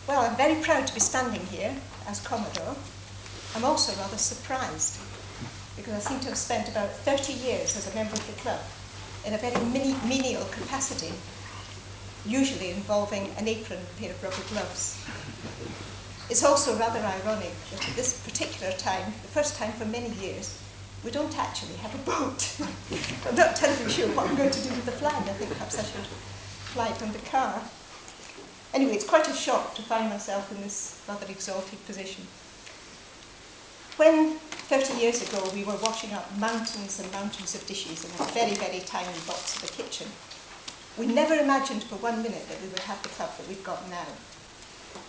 Well, I'm very proud to be standing here as Commodore. I'm also rather surprised because I seem to have spent about 30 years as a member of the club in a very menial capacity, usually involving an apron and a pair of rubber gloves. It's also rather ironic that at this particular time, the first time for many years, we don't actually have a boat. I'm not terribly sure what I'm going to do with the flag. I think perhaps I should fly from the car. Anyway, it's quite a shock to find myself in this rather exalted position. When 30 years ago we were washing up mountains and mountains of dishes in a very, very tiny box of a kitchen, we never imagined for 1 minute that we would have the club that we've got now.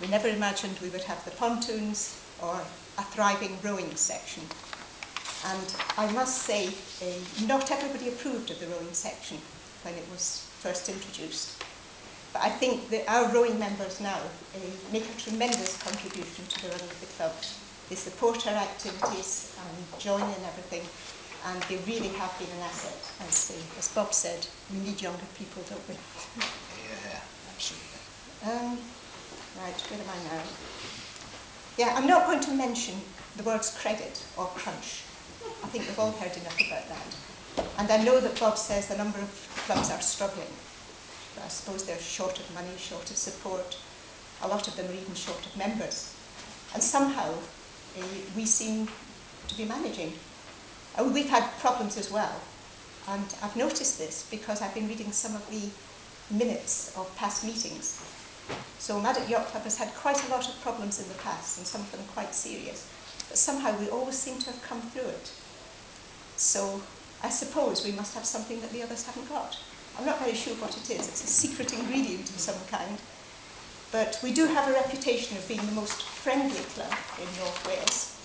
We never imagined we would have the pontoons or a thriving rowing section. And I must say, not everybody approved of the rowing section when it was first introduced. But I think that our rowing members now make a tremendous contribution to the running of the club. They support our activities and join in everything, and they really have been an asset. As Bob said, we need younger people, don't we? Yeah, absolutely. Right, where am I now? Yeah, I'm not going to mention the words credit or crunch. I think we've all heard enough about that. And I know that Bob says the number of clubs are struggling. But I suppose they're short of money, short of support. A lot of them are even short of members. And somehow we seem to be managing. We've had problems as well. And I've noticed this because I've been reading some of the minutes of past meetings. So Madoc Yacht Club has had quite a lot of problems in the past, and some of them quite serious. But somehow we always seem to have come through it. So I suppose we must have something that the others haven't got. I'm not very sure what it is. It's a secret ingredient of some kind. But we do have a reputation of being the most friendly club in North Wales.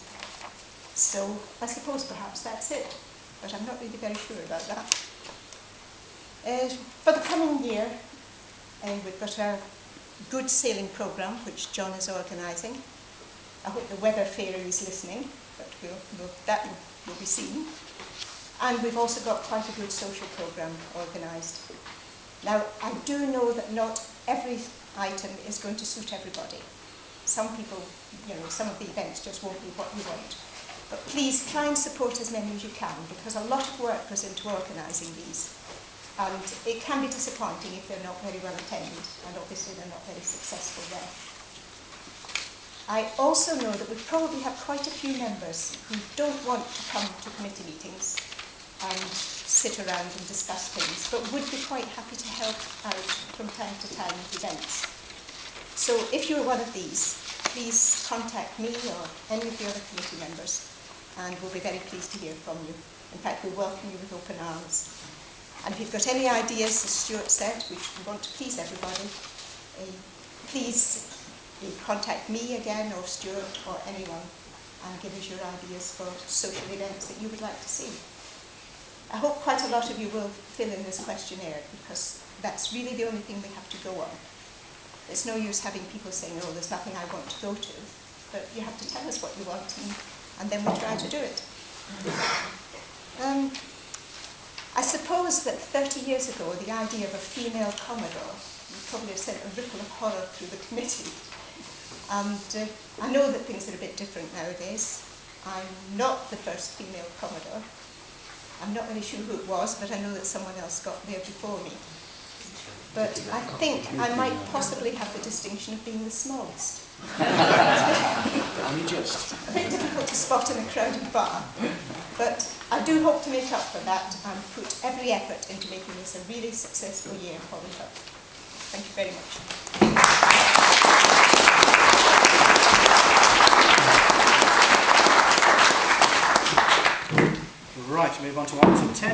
So I suppose perhaps that's it. But I'm not really very sure about that. For the coming year, we've got our good sailing programme, which John is organising. I hope the weather fairy is listening, but that will be seen. And we've also got quite a good social programme organised. Now, I do know that not every item is going to suit everybody. Some people, some of the events just won't be what you want. But please try and support as many as you can, because a lot of work goes into organising these. And it can be disappointing if they're not very well attended, and obviously they're not very successful there. I also know that we probably have quite a few members who don't want to come to committee meetings and sit around and discuss things, but would be quite happy to help out from time to time with events. So if you're one of these, please contact me or any of the other committee members, and we'll be very pleased to hear from you. In fact, we welcome you with open arms. And if you've got any ideas, as Stuart said, which we want to please everybody, please contact me again, or Stuart, or anyone, and give us your ideas for social events that you would like to see. I hope quite a lot of you will fill in this questionnaire, because that's really the only thing we have to go on. It's no use having people saying, oh, there's nothing I want to go to, but you have to tell us what you want, and then we try to do it. I suppose that 30 years ago, the idea of a female Commodore would probably have sent a ripple of horror through the committee. And I know that things are a bit different nowadays. I'm not the first female Commodore. I'm not really sure who it was, but I know that someone else got there before me. But I think I might possibly have the distinction of being the smallest. Only just. A bit difficult to spot in a crowded bar, but I do hope to make up for that and put every effort into making this a really successful year for the club. Thank you very much. Right, move on to item 10.